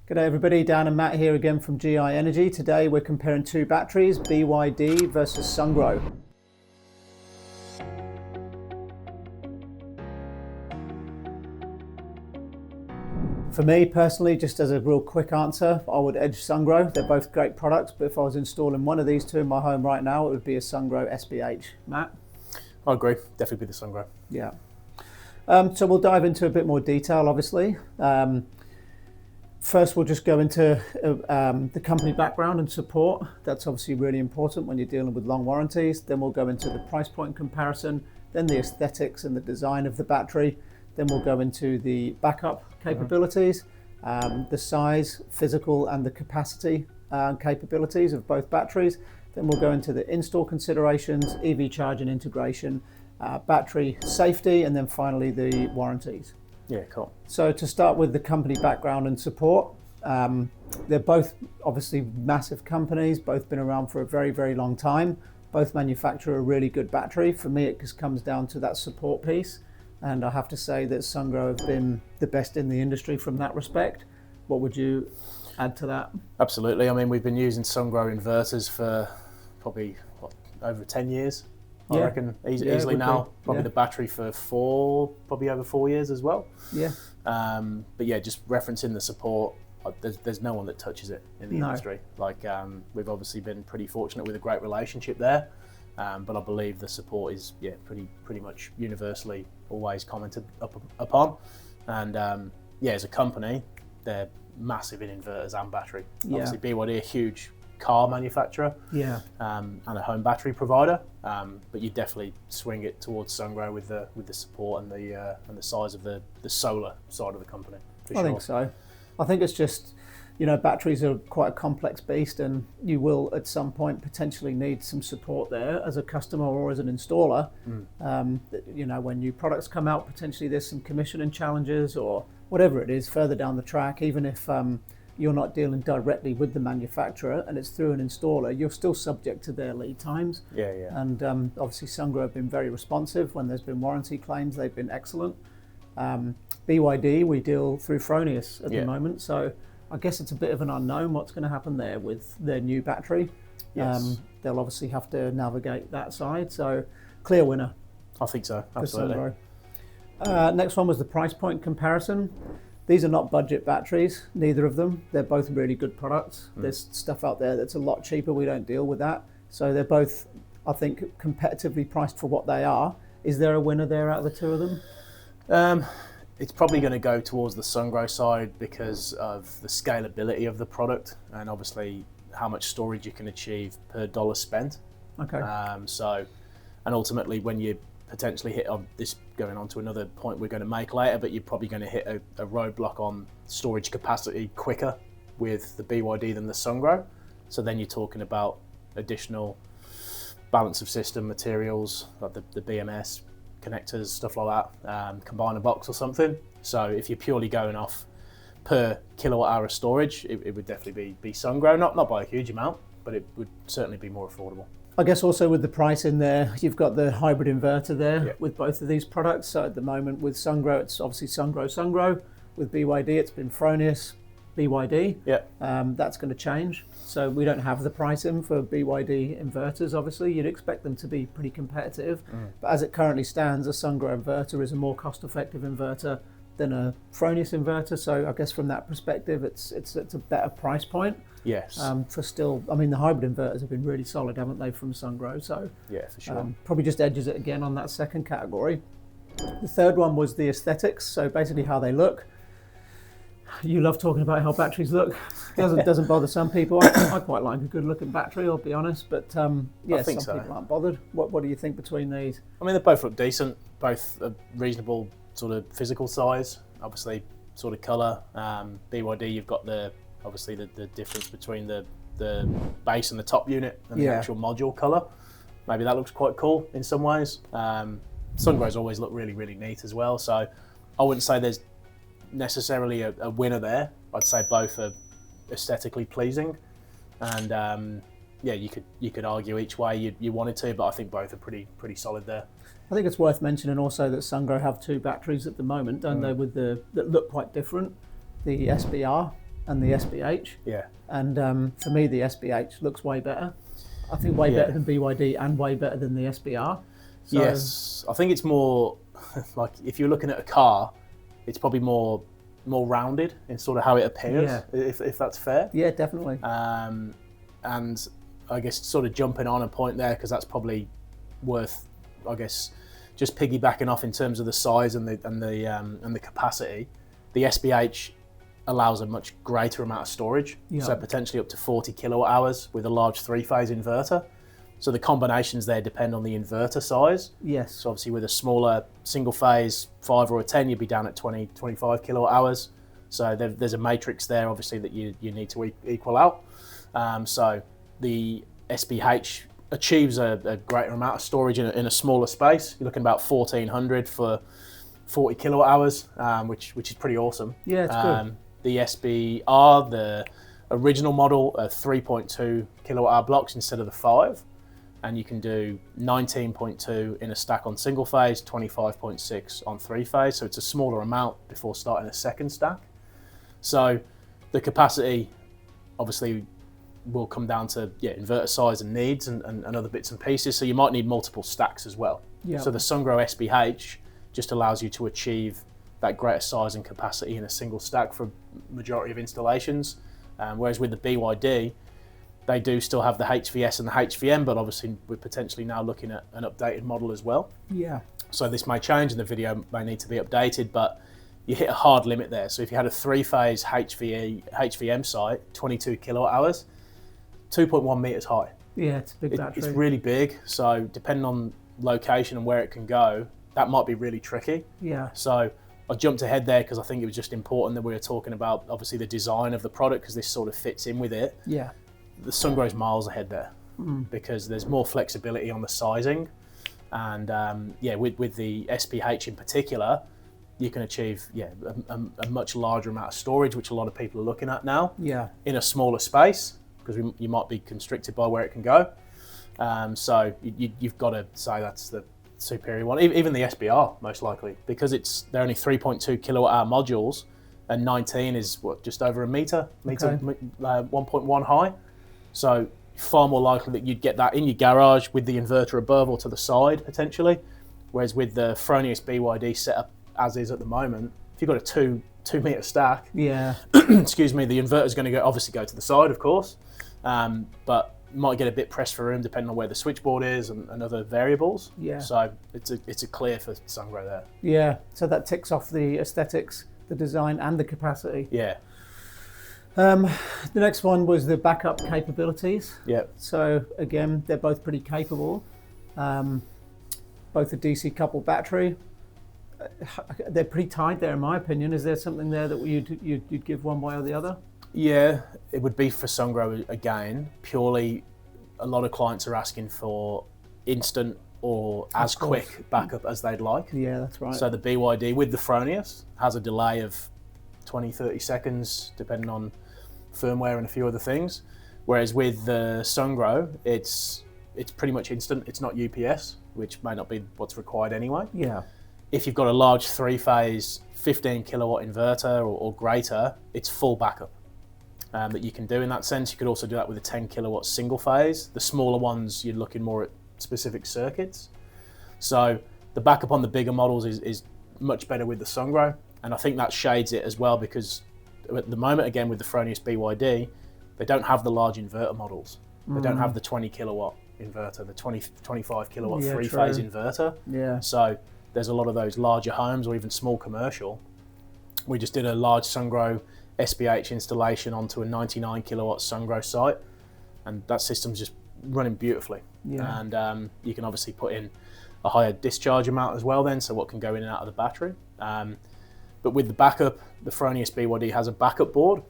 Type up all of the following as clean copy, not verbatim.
G'day everybody, Dan and Matt here again from GI Energy. Today we're comparing two batteries, BYD versus Sungrow. For me personally, just as a real quick answer, I would edge Sungrow. They're both great products, but if I was installing one of these two in my home right now, it would be a Sungrow SBH. Matt? I agree, definitely be the Sungrow. Yeah. So we'll dive into a bit more detail, obviously. First, we'll just go into the company background and support. That's obviously really important when you're dealing with long warranties. Then we'll go into the price point comparison, then the aesthetics and the design of the battery. Then we'll go into the backup capabilities, the size, physical and the capacity capabilities of both batteries. Then we'll go into the install considerations, EV charging integration, battery safety, and then finally the warranties. Yeah, cool. So to start with the company background and support, they're both obviously massive companies, both been around for a very, very long time. Both manufacture a really good battery. For me, it just comes down to that support piece. And I have to say that Sungrow have been the best in the industry from that respect. What would you add to that? Absolutely. I mean, we've been using Sungrow inverters for probably, over 10 years? I reckon easily now. Probably the battery for probably over 4 years as well. Yeah. But yeah, just referencing the support, there's no one that touches it in the industry. Like we've obviously been pretty fortunate with a great relationship there, but I believe the support is pretty much universally always commented upon. And as a company, they're massive in inverters and battery. Obviously BYD, a huge car manufacturer and a home battery provider, but you definitely swing it towards Sungrow with the support and the size of the solar side of the company. I think so. I think it's just, batteries are quite a complex beast, and you will at some point potentially need some support there as a customer or as an installer. When new products come out, potentially there's some commissioning challenges or whatever it is further down the track, even if you're not dealing directly with the manufacturer and it's through an installer, you're still subject to their lead times. And obviously Sungrow have been very responsive. When there's been warranty claims, they've been excellent. BYD, we deal through Fronius at the moment, so I guess it's a bit of an unknown what's going to happen there with their new battery. They'll obviously have to navigate that side, so clear winner. I think so, absolutely. Next one was the price point comparison. These are not budget batteries, neither of them. They're both really good products. There's stuff out there that's a lot cheaper. We don't deal with that. So they're both, I think, competitively priced for what they are. Is there a winner there out of the two of them? It's probably going to go towards the Sungrow side because of the scalability of the product and obviously how much storage you can achieve per dollar spent. Okay. And ultimately when you potentially hit this, going on to another point we're going to make later, but you're probably going to hit a roadblock on storage capacity quicker with the BYD than the Sungrow. So then you're talking about additional balance of system materials, like the BMS connectors, stuff like that, combiner box or something. So if you're purely going off per kilowatt hour storage, it would definitely be Sungrow, not by a huge amount, but it would certainly be more affordable. I guess also with the price in there, you've got the hybrid inverter there with both of these products. So at the moment with Sungrow, it's obviously Sungrow. With BYD, it's been Fronius, BYD. That's going to change. So we don't have the pricing for BYD inverters, obviously. You'd expect them to be pretty competitive. But as it currently stands, a Sungrow inverter is a more cost-effective inverter than a Fronius inverter. So I guess from that perspective, it's a better price point. Yes. For still, I mean, the hybrid inverters have been really solid, haven't they, from Sungrow? So yeah, for sure. Probably just edges it again on that second category. The third one was the aesthetics. So basically how they look. You love talking about how batteries look. Doesn't bother some people. I quite like a good looking battery, I'll be honest. But I think some people aren't bothered. What do you think between these? I mean, they both look decent. Both a reasonable sort of physical size. Obviously, sort of colour. BYD, you've got obviously the difference between the base and the top unit and the actual module colour. Maybe that looks quite cool in some ways. Sungrow's always look really, really neat as well. So I wouldn't say there's necessarily a winner there. I'd say both are aesthetically pleasing, and you could argue each way you wanted to, but I think both are pretty solid there. I think it's worth mentioning also that Sungrow have two batteries at the moment, don't they, that look quite different. The SBR and the SBH. Yeah. And for me, the SBH looks way better. I think way better than BYD and way better than the SBR. So, yes, I think it's more like if you're looking at a car, it's probably more rounded in sort of how it appears, if that's fair. Yeah, definitely. And I guess sort of jumping on a point there, because that's probably worth, I guess, just piggybacking off in terms of the size and the capacity. The SBH allows a much greater amount of storage, so potentially up to 40 kilowatt hours with a large 3-phase inverter. So the combinations there depend on the inverter size. Yes. So obviously with a smaller single phase 5 or a 10, you'd be down at 20, 25 kilowatt hours. So there's a matrix there, obviously, that you need to equal out. So the SBH achieves a greater amount of storage in a smaller space. You're looking about 1,400 for 40 kilowatt hours, which is pretty awesome. Yeah, it's good. The SBR, the original model, are 3.2 kilowatt hour blocks instead of the 5. And you can do 19.2 in a stack on single phase, 25.6 on 3-phase. So it's a smaller amount before starting a second stack. So the capacity obviously will come down to inverter size and needs and other bits and pieces. So you might need multiple stacks as well. Yeah. So the Sungrow SBH just allows you to achieve that greater size and capacity in a single stack for majority of installations. Whereas with the BYD, they do still have the HVS and the HVM, but obviously we're potentially now looking at an updated model as well. Yeah. So this may change and the video may need to be updated, but you hit a hard limit there. So if you had a 3-phase HVM site, 22 kilowatt hours, 2.1 meters high. Yeah, it's a big battery. It's really big. So depending on location and where it can go, that might be really tricky. Yeah. So I jumped ahead there because I think it was just important that we were talking about obviously the design of the product, because this sort of fits in with it. Yeah. The Sungrow's miles ahead there because there's more flexibility on the sizing, and with the SPH in particular, you can achieve a much larger amount of storage, which a lot of people are looking at now. Yeah. In a smaller space, because you might be constricted by where it can go. So you've got to say that's the superior one. Even the SBR, most likely, because they're only 3.2 kilowatt hour modules, and 19 is just over a meter, 1.1 high. So far more likely that you'd get that in your garage with the inverter above or to the side potentially. Whereas with the Fronius BYD setup as is at the moment, if you've got a 2 meter stack, excuse me, the inverter's going to obviously go to the side, of course, but might get a bit pressed for room depending on where the switchboard is and other variables. Yeah. So it's a clear for Sungrow there. Yeah. So that ticks off the aesthetics, the design, and the capacity. Yeah. The next one was the backup capabilities. Yeah. So again, they're both pretty capable. Both a DC coupled battery. They're pretty tied there, in my opinion. Is there something there that you'd give one way or the other? Yeah, it would be for Sungrow again. Purely, a lot of clients are asking for instant or as quick backup as they'd like. Yeah, that's right. So the BYD with the Fronius has a delay of 20-30 seconds, depending on firmware and a few other things. Whereas with the Sungrow, it's pretty much instant. It's not UPS, which may not be what's required anyway. Yeah. If you've got a large 3-phase 15 kilowatt inverter or greater, it's full backup that you can do in that sense. You could also do that with a 10 kilowatt single phase. The smaller ones, you're looking more at specific circuits. So the backup on the bigger models is much better with the Sungrow. And I think that shades it as well, because at the moment, again, with the Fronius BYD, they don't have the large inverter models. They don't have the 20 kilowatt inverter, the 25 kilowatt 3-phase inverter. Yeah. So there's a lot of those larger homes or even small commercial. We just did a large Sungrow SBH installation onto a 99 kilowatt Sungrow site, and that system's just running beautifully. Yeah. And you can obviously put in a higher discharge amount as well then, so what can go in and out of the battery. But with the backup, the Fronius BYD has a backup board,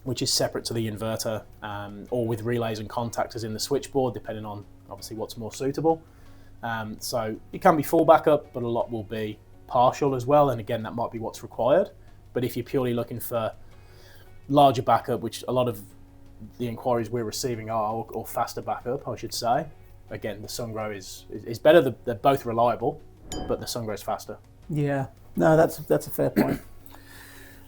which is separate to the inverter, or with relays and contactors in the switchboard, depending on obviously what's more suitable. So it can be full backup, but a lot will be partial as well. And again, that might be what's required. But if you're purely looking for larger backup, which a lot of the inquiries we're receiving are, or faster backup, I should say, again, the Sungrow is better. They're both reliable, but the Sungrow is faster. Yeah, no, that's a fair point.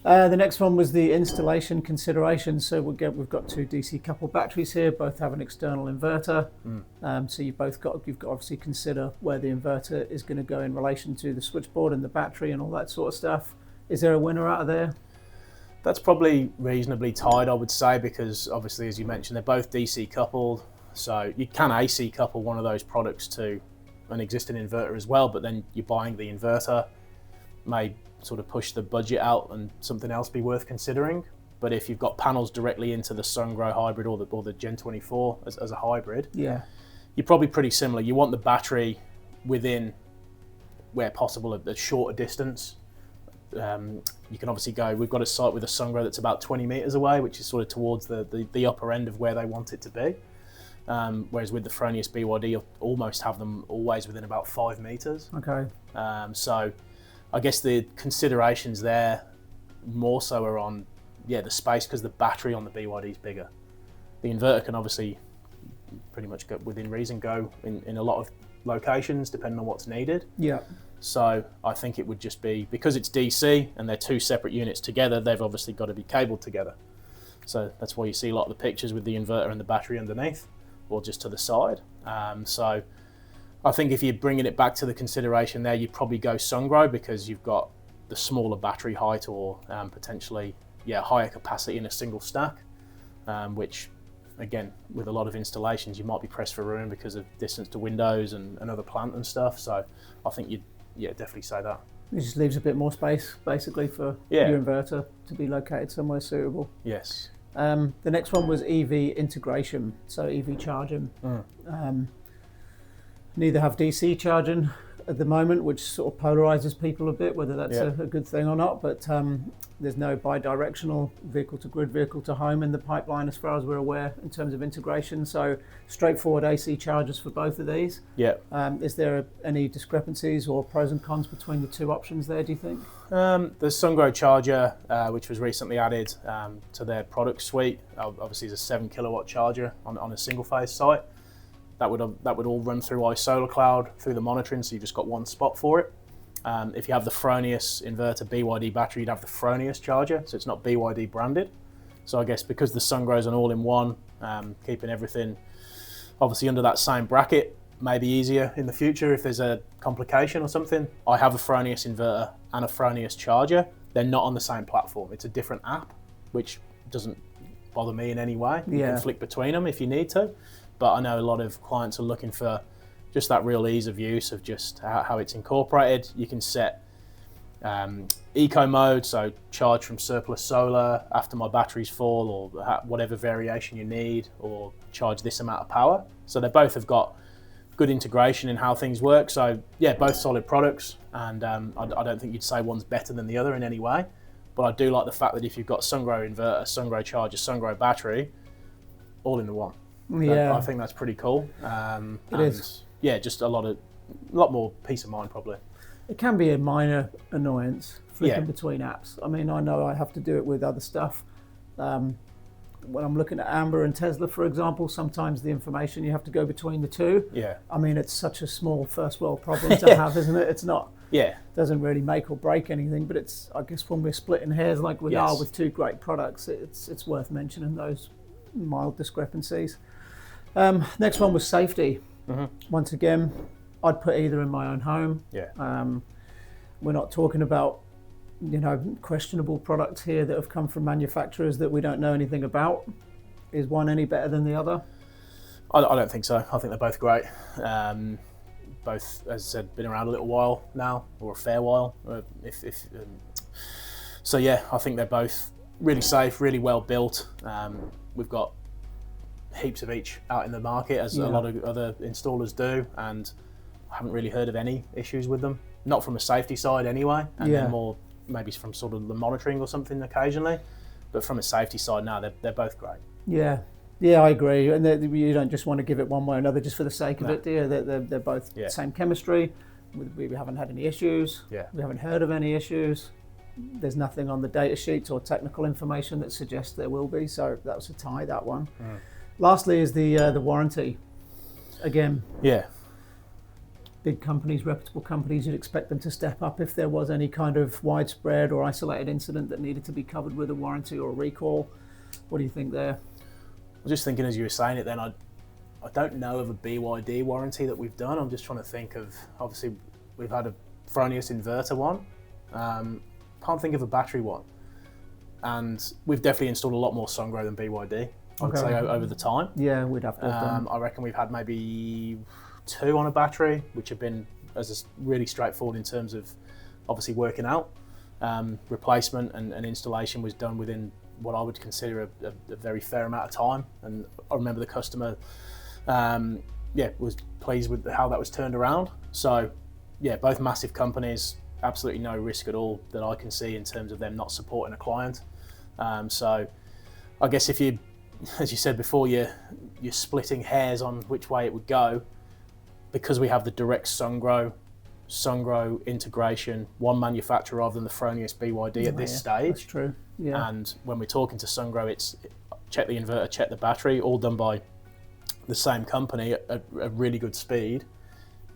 The next one was the installation consideration. So we've got 2 DC coupled batteries here, both have an external inverter. So you've got to obviously consider where the inverter is going to go in relation to the switchboard and the battery and all that sort of stuff. Is there a winner out of there? That's probably reasonably tied, I would say, because obviously, as you mentioned, they're both DC coupled. So you can AC couple one of those products to an existing inverter as well, but then you're buying the inverter may sort of push the budget out and something else be worth considering. But if you've got panels directly into the Sungrow hybrid or the Gen 24 as a hybrid, yeah, you're probably pretty similar. You want the battery within, where possible, a shorter distance. You can obviously go, we've got a site with a Sungrow that's about 20 meters away, which is sort of towards the upper end of where they want it to be. Whereas with the Fronius BYD, you'll almost have them always within about 5 meters. Okay. So I guess the considerations there more so are on, the space, because the battery on the BYD is bigger. The inverter can obviously pretty much go within reason, go in a lot of locations depending on what's needed. Yeah. So I think it would just be, because it's DC and they're 2 separate units together, they've obviously got to be cabled together. So that's why you see a lot of the pictures with the inverter and the battery underneath, or just to the side. So I think if you're bringing it back to the consideration there, you'd probably go Sungrow, because you've got the smaller battery height, or potentially higher capacity in a single stack, which again, with a lot of installations, you might be pressed for room because of distance to windows and another plant and stuff. So I think you'd definitely say that. It just leaves a bit more space basically for your inverter to be located somewhere suitable. Yes. The next one was EV integration, so EV charging. Neither have DC charging at the moment, which sort of polarizes people a bit, whether that's a good thing or not. But there's no bi-directional vehicle to grid, vehicle to home in the pipeline as far as we're aware in terms of integration. So straightforward AC chargers for both of these. Yeah. Is there any discrepancies or pros and cons between the 2 options there, do you think? The Sungrow charger, which was recently added to their product suite, obviously is a 7 kilowatt charger on a single phase site. That would all run through iSolar Cloud through the monitoring, so you've just got one spot for it. If you have the Fronius inverter BYD battery, you'd have the Fronius charger, so it's not BYD branded. So I guess because the Sungrow's an all-in-one, keeping everything obviously under that same bracket, may be easier in the future if there's a complication or something. I have a Fronius inverter and a Fronius charger. They're not on the same platform. It's a different app, which doesn't bother me in any way. You can flick between them if you need to. But I know a lot of clients are looking for just that real ease of use of just how it's incorporated. You can set eco mode, so charge from surplus solar after my battery's full, or whatever variation you need, or charge this amount of power. So they both have got good integration in how things work. So both solid products, and I don't think you'd say one's better than the other in any way. But I do like the fact that if you've got Sungrow inverter, Sungrow charger, Sungrow battery, all in the one. Yeah, I think that's pretty cool. It is. Yeah, just a lot more peace of mind probably. It can be a minor annoyance flicking between apps. I mean, I know I have to do it with other stuff. When I'm looking at Amber and Tesla, for example, sometimes the information you have to go between the 2. Yeah. I mean, it's such a small first world problem to have, isn't it? It's not. Yeah. Doesn't really make or break anything, but it's, I guess, when we're splitting hairs like we are with 2 great products, it's worth mentioning those mild discrepancies. Next one was safety. Once again, I'd put either in my own home. We're not talking about questionable products here that have come from manufacturers that we don't know anything about. Is one any better than the other? I don't think so. I think they're both great. Both, as I said, been around a little while now, or a fair while. So I think they're both really safe, really well built. We've got heaps of each out in the market, as a lot of other installers do, and I haven't really heard of any issues with them. Not from a safety side anyway, and then more maybe from sort of the monitoring or something occasionally, but from a safety side now, they're both great. Yeah, I agree. And you don't just want to give it one way or another just for the sake of it, do you? They're both the same chemistry. We haven't had any issues. We haven't heard of any issues. There's nothing on the data sheets or technical information that suggests there will be, so that was a tie, that one. Lastly is the warranty. Again, big companies, reputable companies, you'd expect them to step up if there was any kind of widespread or isolated incident that needed to be covered with a warranty or a recall. What do you think there? I was just thinking as you were saying it then, I don't know of a BYD warranty that we've done. I'm just trying to think of, obviously we've had a Fronius inverter one. Can't think of a battery one. And we've definitely installed a lot more Sungrow than BYD, I would say, over the time. Yeah, we'd have to have done. I reckon we've had maybe 2 on a battery, which have been really straightforward in terms of obviously working out. Replacement and installation was done within what I would consider a very fair amount of time. And I remember the customer was pleased with how that was turned around. So yeah, both massive companies, absolutely no risk at all that I can see in terms of them not supporting a client. So I guess if you, as you said before, you're splitting hairs on which way it would go, because we have the direct Sungrow integration, one manufacturer rather than the Fronius BYD at this stage. That's true. Yeah. And when we're talking to Sungrow, it's check the inverter, check the battery, all done by the same company at a really good speed.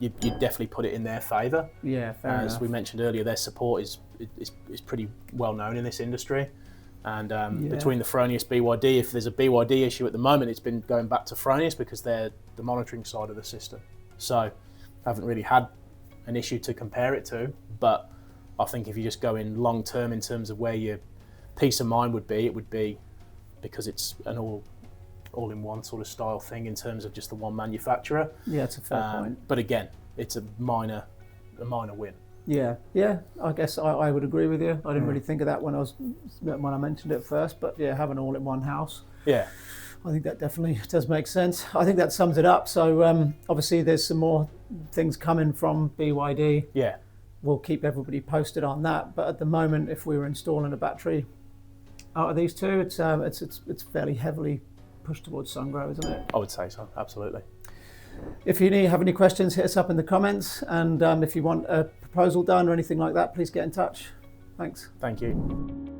You definitely put it in their favour. Yeah, fair enough. As we mentioned earlier, their support is pretty well known in this industry. And between the Fronius BYD, if there's a BYD issue at the moment, it's been going back to Fronius because they're the monitoring side of the system. So I haven't really had an issue to compare it to. But I think if you just go in long term in terms of where your peace of mind would be, it would be because it's an all-in-one sort of style thing in terms of just the one manufacturer. Yeah, it's a fair point. But again, it's a minor win. Yeah, I guess I would agree with you. I didn't really think of that when I mentioned it first, but yeah, have an all-in-one house. Yeah, I think that definitely does make sense. I think that sums it up. So obviously there's some more things coming from BYD. Yeah. We'll keep everybody posted on that. But at the moment, if we were installing a battery out of these two, it's fairly heavily pushed towards Sungrow, isn't it? I would say so, absolutely. If you have any questions, hit us up in the comments. And if you want a proposal done or anything like that, please get in touch. Thanks. Thank you.